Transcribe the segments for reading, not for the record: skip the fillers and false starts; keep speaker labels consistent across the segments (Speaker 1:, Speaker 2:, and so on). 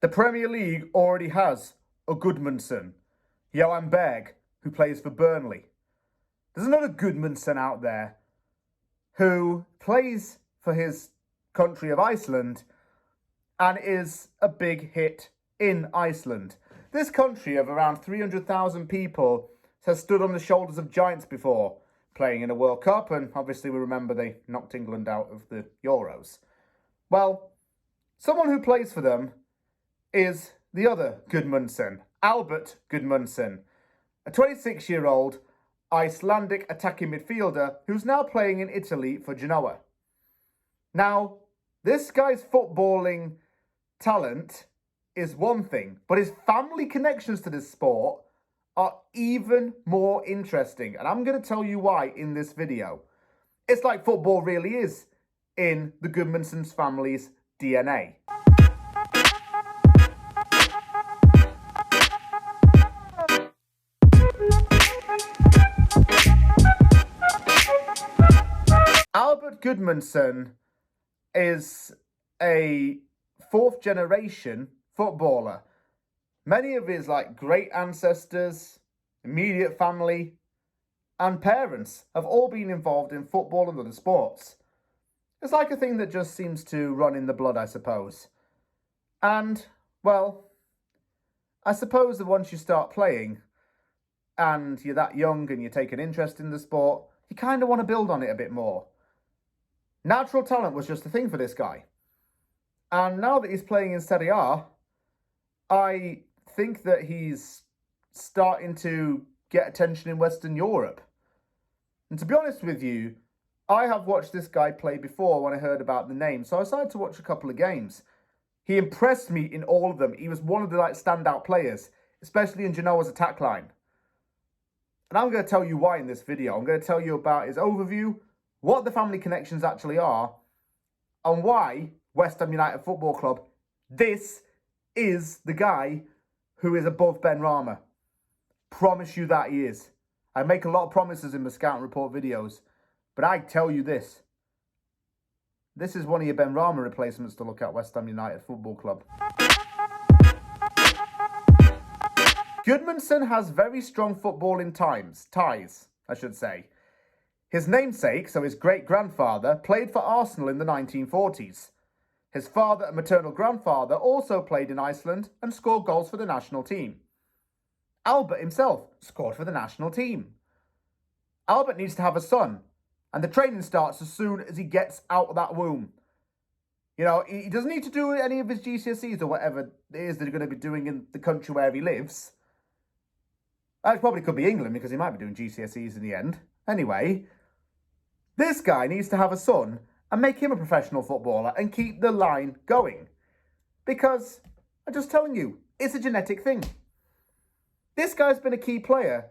Speaker 1: The Premier League already has a Guðmundsson, Johan Berg, who plays for Burnley. There's another Guðmundsson out there who plays for his country of Iceland and is a big hit in Iceland. This country of around 300,000 people has stood on the shoulders of giants before, playing in a World Cup, and obviously we remember they knocked England out of the Euros. Well, someone who plays for them is the other Guðmundsson, Albert Guðmundsson, a 26-year-old Icelandic attacking midfielder who's now playing in Italy for Genoa. Now, this guy's footballing talent is one thing, but his family connections to this sport are even more interesting, and I'm going to tell you why in this video. It's like football really is in the Guðmundsson's family's DNA. Albert Guðmundsson is a fourth generation footballer. Many of his great ancestors, immediate family, and parents have all been involved in football and other sports. It's like a thing that just seems to run in the blood, I suppose. And, well, I suppose that once you start playing and you're that young and you take an interest in the sport, you kind of want to build on it a bit more. Natural talent was just a thing for this guy. And now that he's playing in Serie A, I think that he's starting to get attention in Western Europe. And to be honest with you, I have watched this guy play before when I heard about the name, so I decided to watch a couple of games. He impressed me in all of them. He was one of the standout players, especially in Genoa's attack line. And I'm going to tell you why in this video. I'm going to tell you about his overview, what the family connections actually are, and why West Ham United Football Club, this is the guy who is above Benrahma. Promise you that he is. I make a lot of promises in my Scout and Report videos, but I tell you this. This is one of your Benrahma replacements to look at, West Ham United Football Club. Guðmundsson has very strong footballing ties, I should say. His namesake, so his great-grandfather, played for Arsenal in the 1940s. His father and maternal grandfather also played in Iceland and scored goals for the national team. Albert himself scored for the national team. Albert needs to have a son, and the training starts as soon as he gets out of that womb. You know, he doesn't need to do any of his GCSEs or whatever it is that he's going to be doing in the country where he lives. That probably could be England, because he might be doing GCSEs in the end. Anyway, this guy needs to have a son and make him a professional footballer and keep the line going. Because, I'm just telling you, it's a genetic thing. This guy's been a key player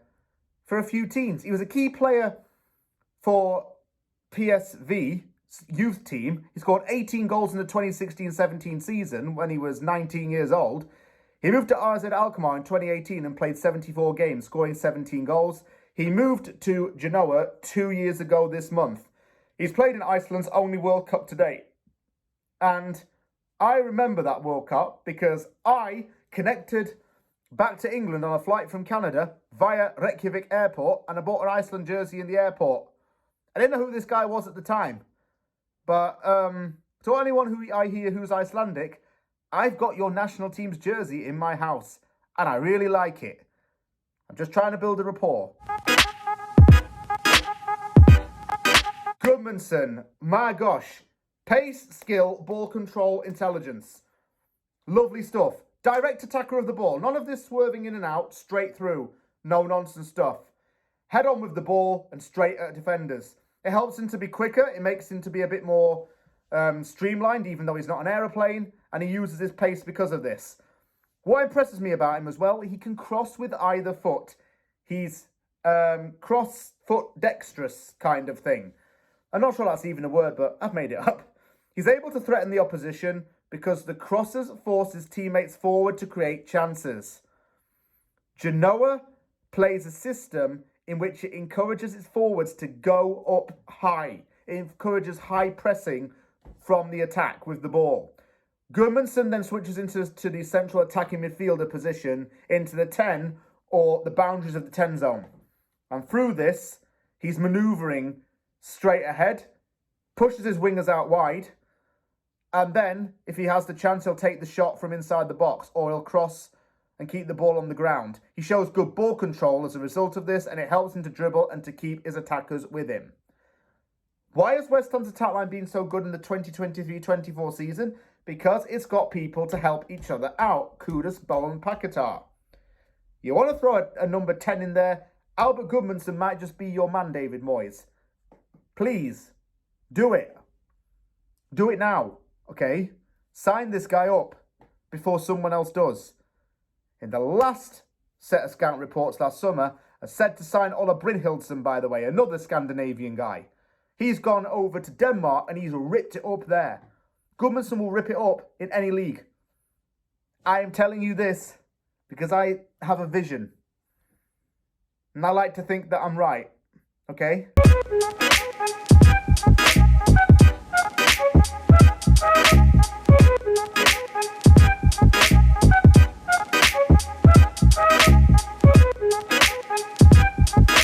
Speaker 1: for a few teams. He was a key player for PSV youth team. He scored 18 goals in the 2016-17 season when he was 19 years old. He moved to RZ Alkmaar in 2018 and played 74 games, scoring 17 goals. He moved to Genoa 2 years ago this month. He's played in Iceland's only World Cup to date. And I remember that World Cup because I connected back to England on a flight from Canada via Reykjavik Airport, and I bought an Iceland jersey in the airport. I didn't know who this guy was at the time. But to anyone who I hear who's Icelandic, I've got your national team's jersey in my house, and I really like it. I'm just trying to build a rapport. Guðmundsson, my gosh. Pace, skill, ball control, intelligence. Lovely stuff. Direct attacker of the ball. None of this swerving in and out, straight through. No nonsense stuff. Head on with the ball and straight at defenders. It helps him to be quicker. It makes him to be a bit more streamlined, even though he's not an aeroplane. And he uses his pace because of this. What impresses me about him as well, he can cross with either foot. He's cross-foot dexterous kind of thing. I'm not sure that's even a word, but I've made it up. He's able to threaten the opposition because the crosses force his teammates forward to create chances. Genoa plays a system in which it encourages its forwards to go up high. It encourages high pressing from the attack with the ball. Guðmundsson then switches into the central attacking midfielder position into the 10 or the boundaries of the 10 zone. And through this, he's manoeuvring straight ahead, pushes his wingers out wide, and then, if he has the chance, he'll take the shot from inside the box, or he'll cross and keep the ball on the ground. He shows good ball control as a result of this, and it helps him to dribble and to keep his attackers with him. Why has West Ham's attack line been so good in the 2023-24 season? Because it's got people to help each other out. Kudus, Bowen, and Paquetá. You want to throw a number 10 in there? Albert Guðmundsson might just be your man, David Moyes. Please, do it. Do it now, okay? Sign this guy up before someone else does. In the last set of scout reports last summer, I said to sign Ola Brynhildsson, by the way, another Scandinavian guy. He's gone over to Denmark and he's ripped it up there. Guðmundsson will rip it up in any league. I am telling you this because I have a vision. And I like to think that I'm right. Okay?